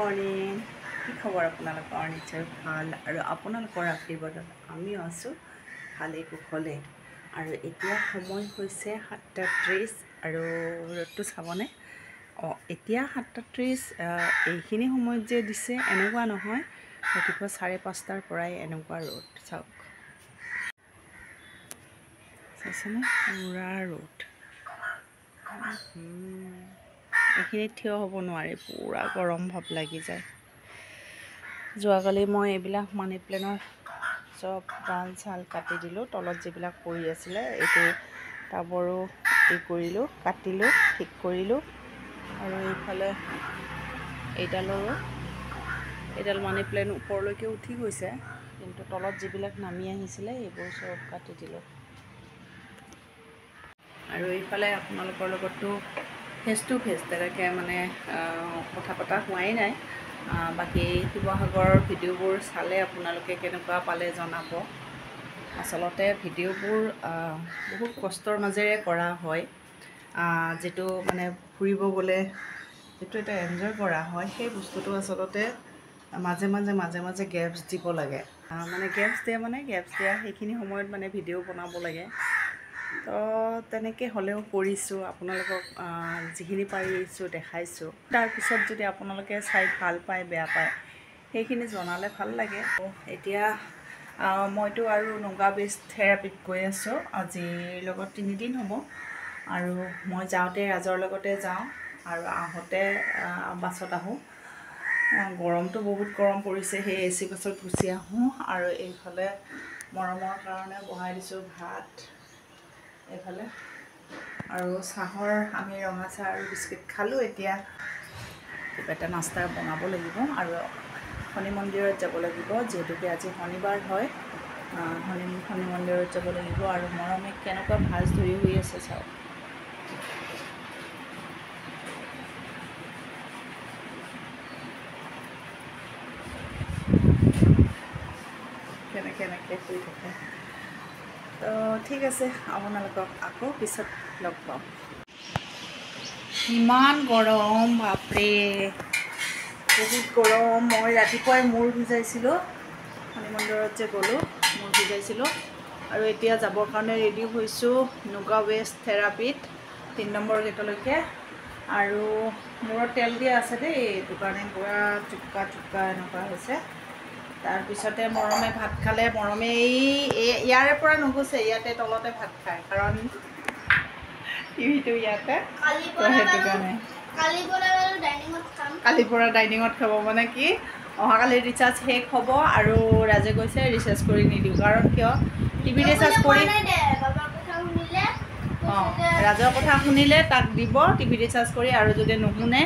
Morning কি খবৰ আপোনালোকৰ নিশ্চয় ভাল আৰু আপোনালোকৰ আশীৰ্বাদত আমিও আছোঁ ভালে কুশলে আৰু এতিয়া সময় হৈছে 7:30 আৰু ৰ'দটো চাবনে এতিয়া 7:30 এইখিনি সময়ত যে দিছে এনেকুৱা নহয় ৰাতিপুৱা 5:30 পৰাই এনেকুৱা ৰ'দ চাওক চাইছেনে পুৰা ৰ'দ এইখিনি থিয় হ'ব নোৱাৰে পুৰা গৰম ভাৱ লাগি যায় যোৱাকালি মই এইবিলাক মানি প্লেনৰ চব ডাল চাল কাটি দিলোঁ তলত যিবিলাক পৰি আছিলে এইটো টাবৰো কৰিলোঁ কাটিলোঁ ঠিক কৰিলোঁ আৰু এইফালে এইডাল মানি প্লেন ওপৰলৈকে উঠি গৈছে কিন্তু তলত যিবিলাক নামি আহিছিলে এইবোৰ চব কাটি দিলোঁ আৰু এইফালে আপোনালোকৰ লগততো ফেচ টু ফেচ তেনেকৈ মানে কথা পতা হোৱাই নাই বাকী শিৱসাগৰৰ ভিডিঅ'বোৰ চালে আপোনালোকে কেনেকুৱা পালে জনাব আচলতে ভিডিঅ'বোৰ বহুত কষ্টৰ মাজেৰে কৰা হয় যিটো মানে ফুৰিব গ'লে যিটো এটা এনজয় কৰা হয় সেই বস্তুটো আচলতে মাজে মাজে গেপছ দিব লাগে মানে গেপছ দিয়া সেইখিনি সময়ত মানে ভিডিঅ' বনাব লাগে তো তেনেকৈ হ'লেও কৰিছোঁ আপোনালোকক যিখিনি পাৰিছোঁ দেখাইছোঁ তাৰপিছত যদি আপোনালোকে চাই ভাল পায় বেয়া পায় সেইখিনি জনালে ভাল লাগে এতিয়া মইতো আৰু নগা বেষ্ট থেৰাপিত গৈ আছোঁ আজিৰ লগত 3 দিন হ'ব আৰু মই যাওঁতে ৰাজৰ লগতে যাওঁ আৰু আহোঁতে বাছত আহোঁ গৰমটো বহুত গৰম পৰিছে সেই AC বাছত গুচি আহোঁ আৰু এইফালে মৰমৰ কাৰণে বহাই দিছোঁ ভাত এইফালে আৰু চাহৰ আমি ৰঙা চাহ আৰু বিস্কুট খালোঁ এতিয়া কিবা এটা নাস্তা বনাব লাগিব আৰু শনি মন্দিৰত যাব লাগিব যিহেতুকে আজি শনিবাৰ হয় শনি মন্দিৰত যাব লাগিব আৰু মৰমে কেনেকুৱা ভাজ ধৰি হৈ আছে চাওক কেনেকৈ শুই থাকে তো ঠিক আছে আপোনালোকক আকৌ পিছত লগ পাম ইমান গৰম বাপৰে বহুত গৰম মই ৰাতিপুৱাই মূৰ ভিজাইছিলোঁ শনি মন্দিৰত যে গ'লোঁ মূৰ ভিজাইছিলোঁ আৰু এতিয়া যাবৰ কাৰণে ৰেডি হৈছোঁ নগা ৱেষ্ট থেৰাপিত 3 নম্বৰ গেটলৈকে আৰু মূৰত তেল দিয়া আছে দেই এইটো কাৰণে পুৰা চুক্কা এনেকুৱা হৈছে তাৰপিছতে মৰমে ভাত খালে মৰমে ইয়াৰে পৰা নুগুছে ইয়াতে তলতে ভাত খায় কাৰণ টিভিটো ইয়াতে সেইটো কাৰণে কালিৰ পৰা ডাইনিঙত খাব মানে কি অহাকালি ৰিচাৰ্জ শেষ হ'ব আৰু ৰাজে কৈছে ৰিচাৰ্জ কৰি নিদিওঁ কাৰণ কিয় টিভি ৰিচাৰ্জ কৰি ৰাজৰ কথা শুনিলে তাক দিব টিভি ৰিচাৰ্জ কৰি আৰু যদি নুশুনে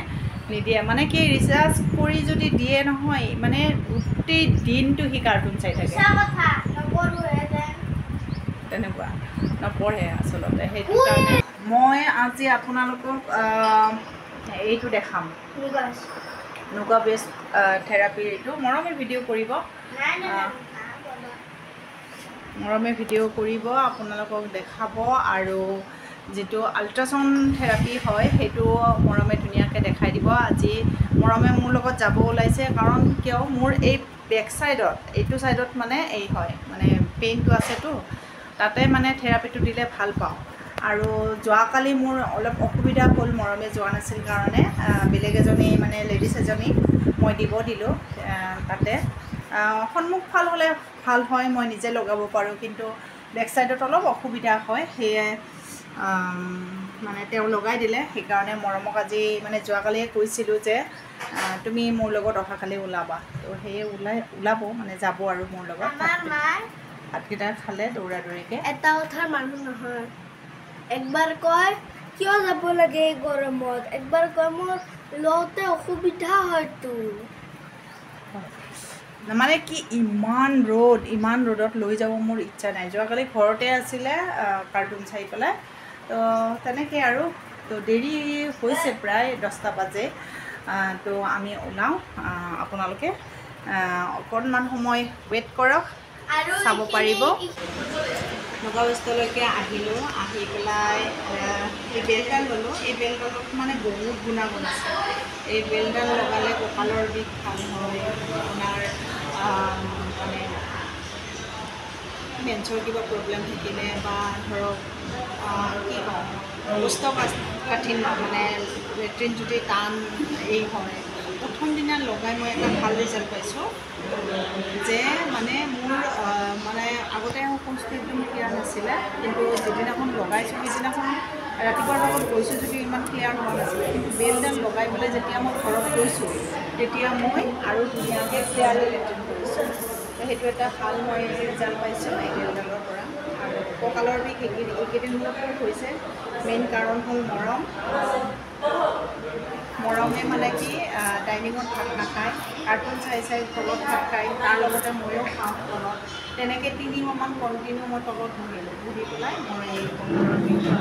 নিদিয়ে মানে কি ৰিচাৰ্জ কৰি যদি দিয়ে নহয় মানে গোটেই দিনটো সি কাৰ্টুন চাই থাকে তেনেকুৱা নপঢ়ে আচলতে সেইটো কাৰণে মই আজি আপোনালোকক এইটো দেখাম নগা বেষ্ট থেৰাপিৰ এইটো মৰমে ভিডিঅ' কৰিব আপোনালোকক দেখাব আৰু যিটো আল্ট্ৰাচাউণ্ড থেৰাপি হয় সেইটো মৰমে ধুনীয়াকৈ দেখাই দিব আজি মৰমে মোৰ লগত যাব ওলাইছে কাৰণ কিয় মোৰ এই বেক চাইডত এইটো চাইডত মানে এই হয় মানে পেইনটো আছেতো তাতে মানে থেৰাপিটো দিলে ভাল পাওঁ আৰু যোৱাকালি মোৰ অলপ অসুবিধা হ'ল মৰমে যোৱা নাছিল কাৰণে বেলেগ এজনী মানে লেডিজ এজনীক মই দিলোঁ তাতে সন্মুখ ভাল হ'লে ভাল হয় মই নিজে লগাব পাৰোঁ কিন্তু বেক চাইডত অলপ অসুবিধা হয় সেয়ে মানে তেওঁ লগাই দিলে সেইকাৰণে মৰমক আজি মানে যোৱাকালিয়ে কৈছিলোঁ যে তুমি মোৰ লগত অহাকালি ওলাবা তো সেয়ে ওলাব মানে যাব আৰু মোৰ লগত ভাতকেইটা খালে দৌৰাদৌৰিকৈ এটা কথাৰ মানুহ নহয় একবাৰ কয় কিয় যাব লাগে গৰমত একবাৰ কয় মোৰ লওঁতে অসুবিধা হয়তো মানে কি ইমান ৰ'দত লৈ যাব মোৰ ইচ্ছা নাই যোৱাকালি ঘৰতে আছিলে কাৰ্টুন চাই পেলাই তো তেনেকৈ আৰু তো দেৰি হৈছে প্ৰায় 10টা বাজে তো আমি ওলাওঁ আপোনালোকে অকণমান সময় ৱেইট কৰক চাব পাৰিব নগাঁৱস্থলৈকে আহিলোঁ। আহি পেলাই এই বেলডাল ল'লোঁ। এই বেলডালত মানে বহুত গুণাগুণ আছে। এই বেলডাল লগালে কঁকালৰ বিষ ভাল হয়, আপোনাৰ মানে মেন্সৰ কিবা প্ৰব্লেম থাকিলে বা ধৰক কি কওঁ কোষ্ঠকাঠিন্য মানে লেট্ৰিন যদি টান এই হয়, প্ৰথম দিনা লগাই মই এটা ভাল ৰিজাল্ট পাইছোঁ যে মানে মোৰ মানে আগতে শৌচটো একদম ক্লিয়াৰ নাছিলে, কিন্তু যিদিনাখন লগাইছোঁ সেইদিনাখন ৰাতিপুৱাৰ ভাগত গৈছোঁ যদিও ইমান ক্লিয়াৰ হোৱা নাছিলে, কিন্তু বেলডাল লগাই পেলাই যেতিয়া মই ঘৰত গৈছোঁ তেতিয়া মই আৰু ধুনীয়াকৈ ক্লিয়াৰলি লেট্ৰিন কৰিছোঁ। সেইটো এটা ভাল মই ৰিজাল্ট পাইছোঁ এই বেলডালৰ পৰা। আৰু কঁকালৰ বিষ এইকেইদিন মোৰ হৈছে, মেইন কাৰণ হ'ল মৰমে মানে কি ডাইনিঙত ভাত নাখায়, কাৰ্টুন চাই চাই তলত ভাত খায়, তাৰ লগতে ময়ো খাওঁ তলত। তেনেকৈ 3 মাহমান কণ্টিনিউ মই তলত বহি পেলাই মই এই কঁকালৰ বিষটো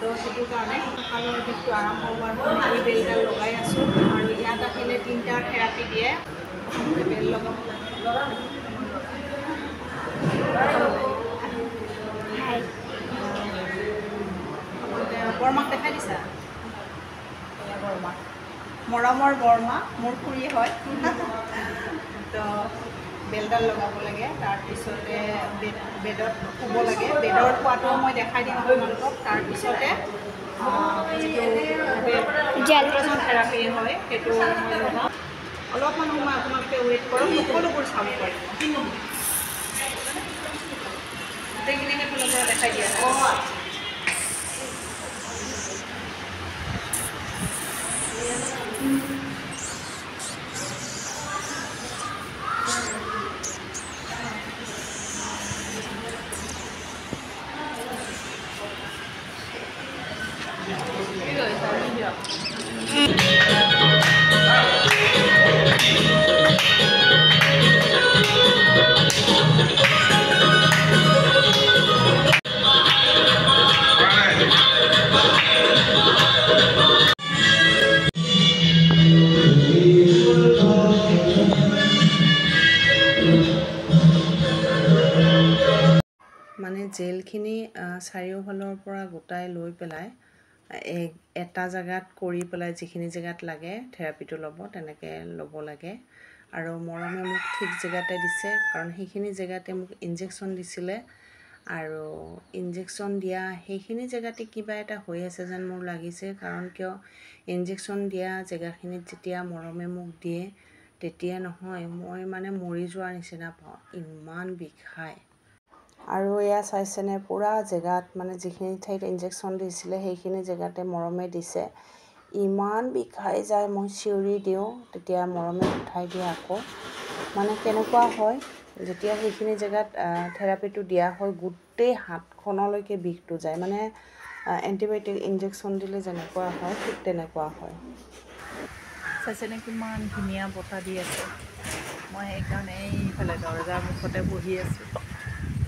তো সেইটো কাৰণে কঁকালৰ বিষটো আৰাম হোৱাৰ কাৰণে এই বেলডাল লগাই আছোঁ। আৰু ইয়াত আহিলে 3টা থেৰাপি দিয়ে। প্ৰথমতে বেল লগাব বৰমাক দেখাই দিছা? বৰমা, মৰমৰ বৰমা, মোৰ খুৰী হয়। তো বেলডাল লগাব লাগে, তাৰপিছতে বেডত শুব লাগে। বেডৰ খোৱাটো মই দেখাই দিম আপোনালোকক। তাৰপিছতে যিটো থেৰাপি হয় সেইটো মই লগাওঁ। অলপমান সময় আপোনালোকে ৱেইট কৰক, সকলোবোৰ চাব পাৰিব। গোটেইখিনি সেইফালৰ পৰা দেখাই দিয়া মানে জেলখিনি চাৰিওফালৰ পৰা গোটাই লৈ পেলাই এটা জেগাত কৰি পেলাই যিখিনি জেগাত লাগে থেৰাপিটো ল'ব তেনেকৈ ল'ব লাগে। আৰু মৰমে মোক ঠিক জেগাতে দিছে, কাৰণ সেইখিনি জেগাতে মোক ইনজেকশ্যন দিছিলে। আৰু ইনজেকশ্যন দিয়া সেইখিনি জেগাতে কিবা এটা হৈ আছে যেন মোৰ লাগিছে, কাৰণ কিয় ইনজেকশ্যন দিয়া জেগাখিনিত যেতিয়া মৰমে মোক দিয়ে তেতিয়া নহয়, মই মানে মৰি যোৱাৰ নিচিনা পাওঁ, ইমান বিষায়। আৰু এয়া চাইছেনে, পূৰা জেগাত মানে যিখিনি ঠাইত ইনজেকশ্যন দিছিলে সেইখিনি জেগাতে মৰমে দিছে, ইমান বিষাই যায়। মই চিঞৰি দিওঁ, তেতিয়া মৰমে উঠাই দিয়ে আকৌ। মানে কেনেকুৱা হয়, যেতিয়া সেইখিনি জেগাত থেৰাপিটো দিয়া হয় গোটেই হাতখনলৈকে বিষটো যায়। মানে এণ্টিবায়'টিক ইনজেকশ্যন দিলে যেনেকুৱা হয় ঠিক তেনেকুৱা হয়। চাইছেনে কিমান ধুনীয়া বতাহ দি আছে। মই সেইকাৰণে এইফালে দৰজাৰ মুখতে বহি আছোঁ।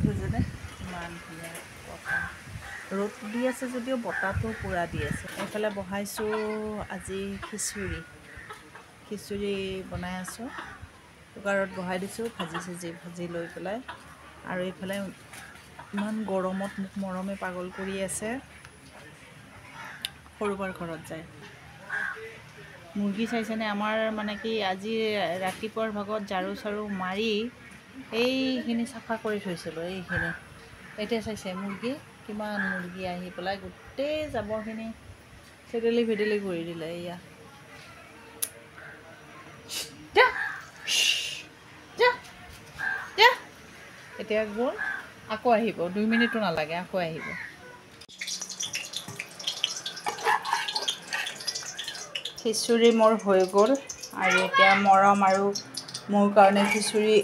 বুজিছেনে, ইমান ধুনীয়া বতাহ। ৰ'দ দি আছে যদিও বতাহটো পূৰা দি আছে। এইফালে বহাইছোঁ আজি খিচুৰি বনাই আছোঁ। কুকাৰত বহাই দিছোঁ, ভাজি লৈ পেলাই। আৰু এইফালে ইমান গৰমত মোক মৰমে পাগল কৰি আছে। সৰুবাৰ ঘৰত যায়। মুৰ্গী চাইছেনে, আমাৰ মানে কি আজি ৰাতিপুৱাৰ ভাগত ঝাৰু চাৰু মাৰি এইখিনি চাফা কৰি থৈছিলোঁ। এইখিনি এতিয়া চাইছে মুৰ্গী, কিমান মুৰ্গী আহি পেলাই গোটেই জাবৰখিনি চেদেলি ভেদেলি কৰি দিলে। এয়া এতিয়া গ'ল, আকৌ আহিব, 2 মিনিটো নালাগে, আকৌ আহিব। খিচুৰি মোৰ হৈ গ'ল, আৰু এতিয়া মৰম আৰু মোৰ কাৰণে খিচুৰি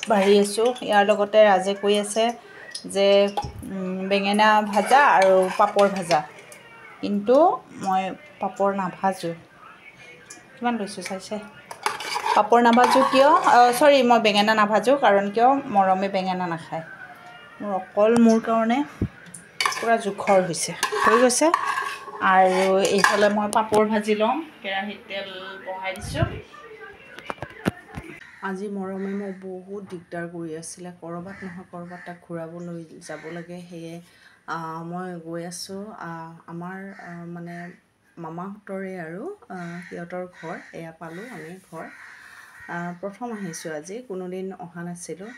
বাঢ়ি আছোঁ। ইয়াৰ লগতে ৰাজে কৈ আছে যে বেঙেনা ভাজা আৰু পাপৰ ভাজা, কিন্তু মই পাপৰ নাভাজোঁ। কিমান লৈছোঁ চাইছে? পাপৰ নাভাজোঁ কিয়, মই বেঙেনা নাভাজোঁ কাৰণ কিয় মৰমে বেঙেনা নাখায়। অকল মোৰ কাৰণে পূৰা জোখৰ হৈ গৈছে। আৰু এইফালে মই পাপৰ ভাজি ল'ম। কেৰাহীত তেল বহাই দিছোঁ। আজি মৰমে মোক বহুত দিগদাৰ কৰি আছিলে, ক'ৰবাত নহয় ক'ৰবাত তাক ঘূৰাবলৈ যাব লাগে। সেয়ে মই গৈ আছোঁ আমাৰ মানে মামাহঁতৰে আৰু সিহঁতৰ ঘৰ। এয়া পালোঁ আমি ঘৰ। প্ৰথম আহিছোঁ আজি, কোনোদিন অহা নাছিলোঁ।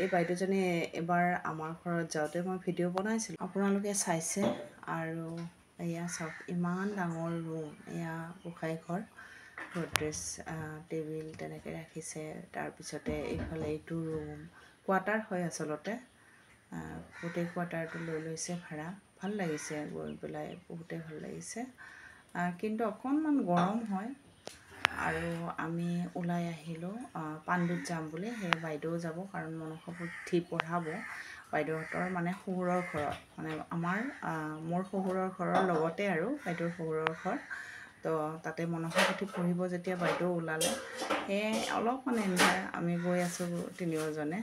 এই বাইদেউজনী এবাৰ আমাৰ ঘৰত যাওঁতে মই ভিডিঅ' বনাইছিলোঁ, আপোনালোকে চাইছে। আৰু এয়া চাওক, ইমান ডাঙৰ ৰুম। এয়া গোসাঁই ঘৰ, গডৰেজ টেবিল তেনেকৈ ৰাখিছে। তাৰপিছতে এইফালে এইটো ৰুম, কোৱাৰ্টাৰ হয় আচলতে। গোটেই কোৱাৰ্টাৰটো লৈ লৈছে ভাড়া। ভাল লাগিছে গৈ পেলাই, বহুতেই ভাল লাগিছে। কিন্তু অকণমান গৰম হয়। আৰু আমি ওলাই আহিলোঁ পাণ্ডুত যাম বুলি। সেই বাইদেউ যাব, কাৰণ মনসা পুথি পঢ়াব বাইদেউহঁতৰ মানে শহুৰৰ ঘৰত। মানে মোৰ শহুৰৰ ঘৰৰ লগতে আৰু বাইদেউৰ শহুৰৰ ঘৰ। তো তাতে মনসা পুথি পঢ়িব যেতিয়া বাইদেউ ওলালে, সেয়ে অলপ মানে আমি গৈ আছোঁ তিনিওজনে।